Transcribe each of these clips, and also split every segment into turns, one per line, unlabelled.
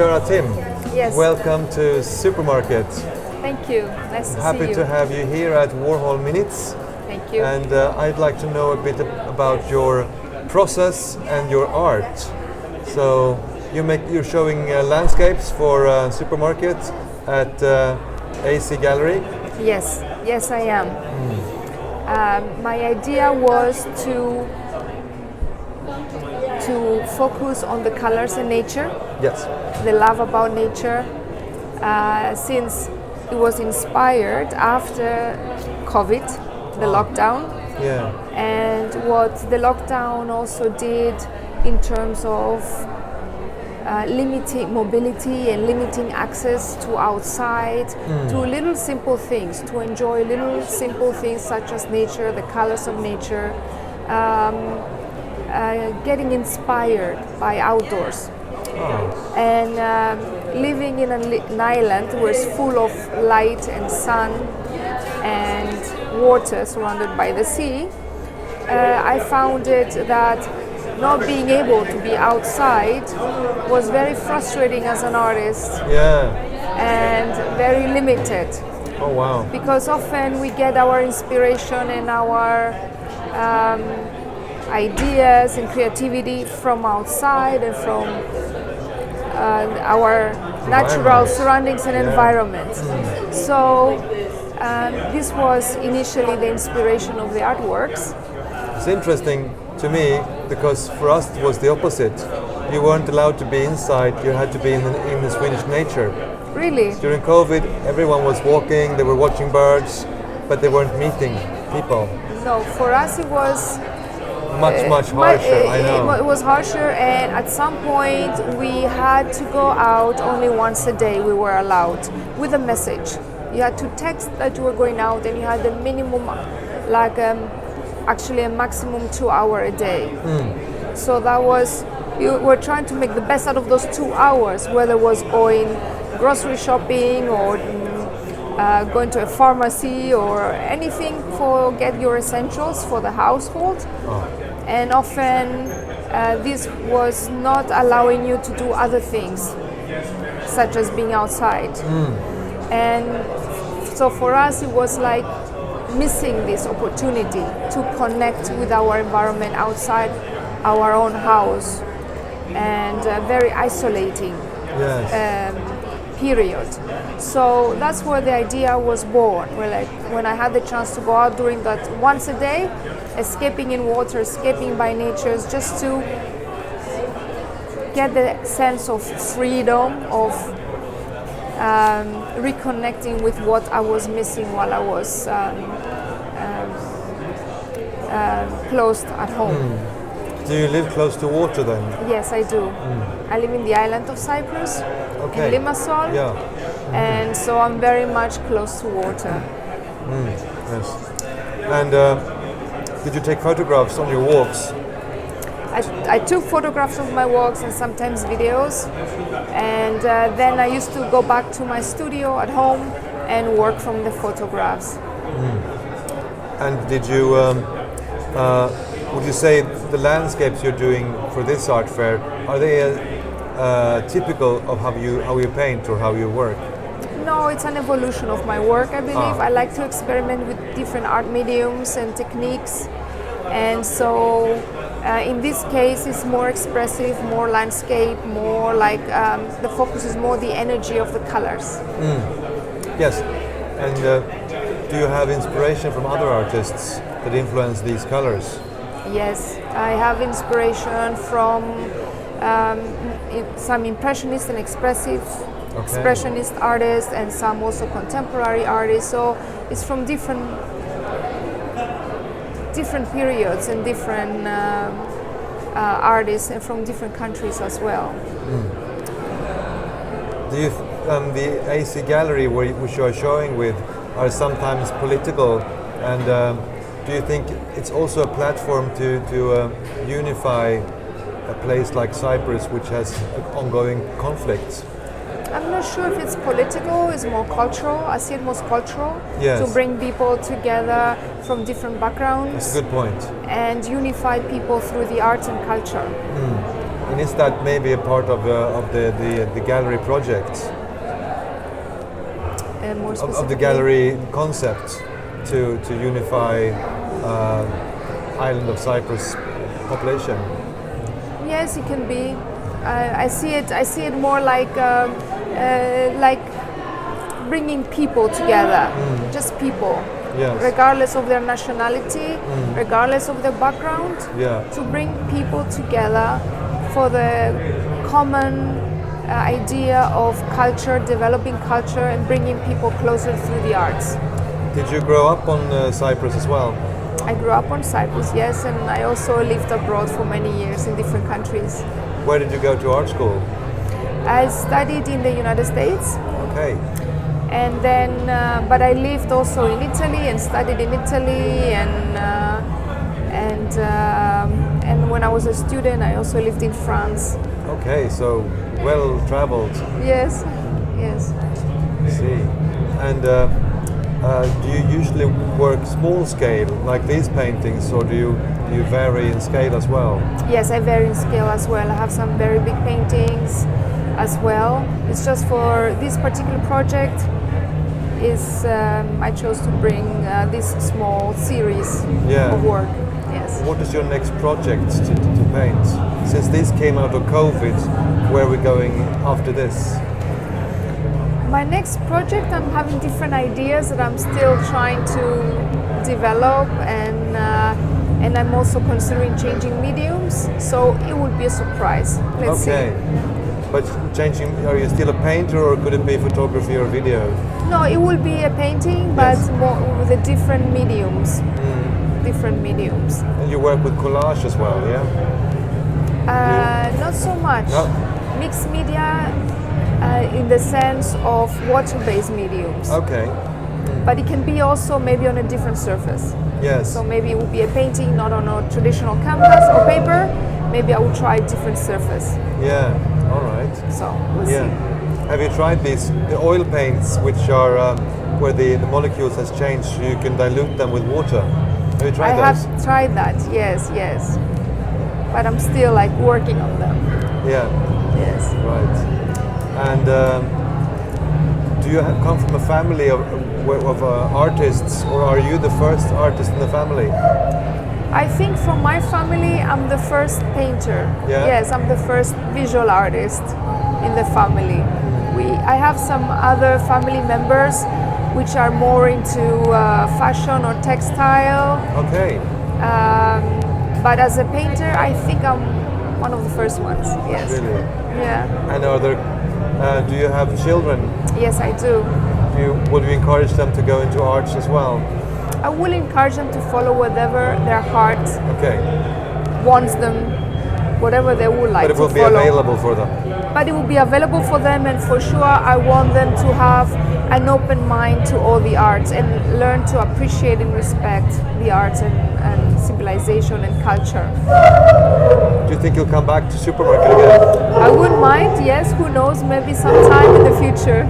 Kiara, Timm.
Yes.
Welcome to Supermarket.
Thank you. Nice to see you.
Happy to have you here at Warhol Minutes.
Thank you.
And I'd like to know a bit about your process and your art. So you're showing landscapes for Supermarket at AC Gallery.
Yes, I am. My idea was to focus on the colors and nature.
Yes.
The love about nature, since it was inspired after COVID, the lockdown.
Yeah.
And what the lockdown also did in terms of limiting mobility and limiting access to outside, to little simple things, to enjoy little simple things such as nature, the colors of nature, getting inspired by outdoors.
Oh.
And living in an island where it's full of light and sun and water surrounded by the sea, I found it that not being able to be outside was very frustrating as an artist.
Yeah.
And very limited.
Oh wow.
Because often we get our inspiration and our ideas and creativity from outside and from our natural surroundings and environment. So this was initially the inspiration of the artworks.
It's interesting to me because for us it was the opposite. You weren't allowed to be inside, you had to be in the Swedish nature.
Really?
During COVID, everyone was walking, they were watching birds, but they weren't meeting people.
No, for us it was
much harsher, I know.
It was harsher, and at some point we had to go out only once a day. We were allowed with a message. You had to text that you were going out, and you had the minimum, like actually a maximum 2 hours a day. So that was, you were trying to make the best out of those 2 hours, whether it was going grocery shopping or going to a pharmacy or anything for get your essentials for the household. And often this was not allowing you to do other things, such as being outside. And so for us it was like missing this opportunity to connect with our environment outside our own house, and very isolating.
Yes.
Period. So that's where the idea was born. Where, like, when I had the chance to go out during that once a day, escaping in water, escaping by nature, just to get the sense of freedom, of reconnecting with what I was missing while I was closed at home.
Do you live close to water then?
Yes, I do. I live in the island of Cyprus, in Limassol, and so I'm very much close to water.
Yes. And did you take photographs on your walks?
I took photographs of my walks and sometimes videos, and then I used to go back to my studio at home and work from the photographs.
And did you, would you say the landscapes you're doing for this art fair, are they typical of how you paint or how you work?
No, it's an evolution of my work, I believe. I like to experiment with different art mediums and techniques, and so in this case it's more expressive, more landscape, more like the focus is more the energy of the colors.
Yes, and do you have inspiration from other artists that influence these colors?
Yes, I have inspiration from some impressionist and expressionist artists, and some also contemporary artists. So it's from different periods and different artists, and from different countries as well.
Do you the AC Gallery which you are showing with are sometimes political, and do you think it's also a platform to unify a place like Cyprus, which has ongoing conflicts?
I'm not sure if it's political, it's more cultural. I see it most cultural,
yes,
to bring people together from different backgrounds.
That's a good point.
And unify people through the arts and culture.
And is that maybe a part of the gallery project,
More
of the
specifically?
gallery concept to unify island of Cyprus population?
Yes, it can be. I see it. I see it more like bringing people together, just people,
Yes.
regardless of their nationality, regardless of their background.
Yeah.
To bring people together for the common idea of culture, developing culture, and bringing people closer through the arts.
Did you grow up on Cyprus as well?
I grew up on Cyprus, yes, and I also lived abroad for many years in different countries.
Where did you go to art school?
I studied in the United States,
Okay.
and then, but I lived also in Italy and studied in Italy, and when I was a student, I also lived in France.
Okay, so well traveled.
Yes, yes.
I see. And do you usually work small scale like these paintings, or do you vary in scale as well?
Yes, I vary in scale as well. I have some very big paintings as well. It's just for this particular project is I chose to bring this small series
Yeah.
of work. Yes.
What is your next project to paint? Since this came out of COVID, where are we going after this?
My next project, I'm having different ideas that I'm still trying to develop, and I'm also considering changing mediums. So it will be a surprise. Let's
Okay. But changing, are you still a painter, or could it be photography or video?
see. No, it will be a painting, but more with the different mediums. Different mediums.
And you work with collage as well, yeah?
Not so much.
No?
Mixed media in the sense of water-based mediums.
Okay.
But it can be also maybe on a different surface.
Yes.
So maybe it will be a painting not on a traditional canvas or paper. Maybe I will try a different surface.
Yeah. All right.
So we'll
Yeah.
see.
Have you tried the oil paints, which are where the molecules has changed? So you can dilute them with water. Have you tried
I
those?
have tried that. Yes, yes. But I'm still like working on them.
Yeah.
Yes.
Right. And do you come from a family of artists, or are you the first artist in the family?
I think from my family, I'm the first painter.
Yeah?
Yes, I'm the first visual artist in the family. I have some other family members which are more into fashion or textile.
Okay.
But as a painter, I think I'm one of the first ones. Yes.
Really?
Yeah.
And do you have children?
Yes, I do.
Would you encourage them to go into arts as well?
I will encourage them to follow whatever their heart
Okay.
wants them, whatever they would like
But it
to
will be
follow.
available for them.
But it will be available for them, and for sure I want them to have an open mind to all the arts and learn to appreciate and respect the arts and civilization and culture.
Do you think you'll come back to supermarket again?
I wouldn't mind, yes, who knows, maybe sometime in the future.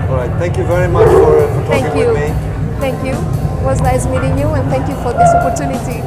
All right. Thank you very much for talking
Thank you.
with me.
Thank you. It was nice meeting you, and thank you for this opportunity.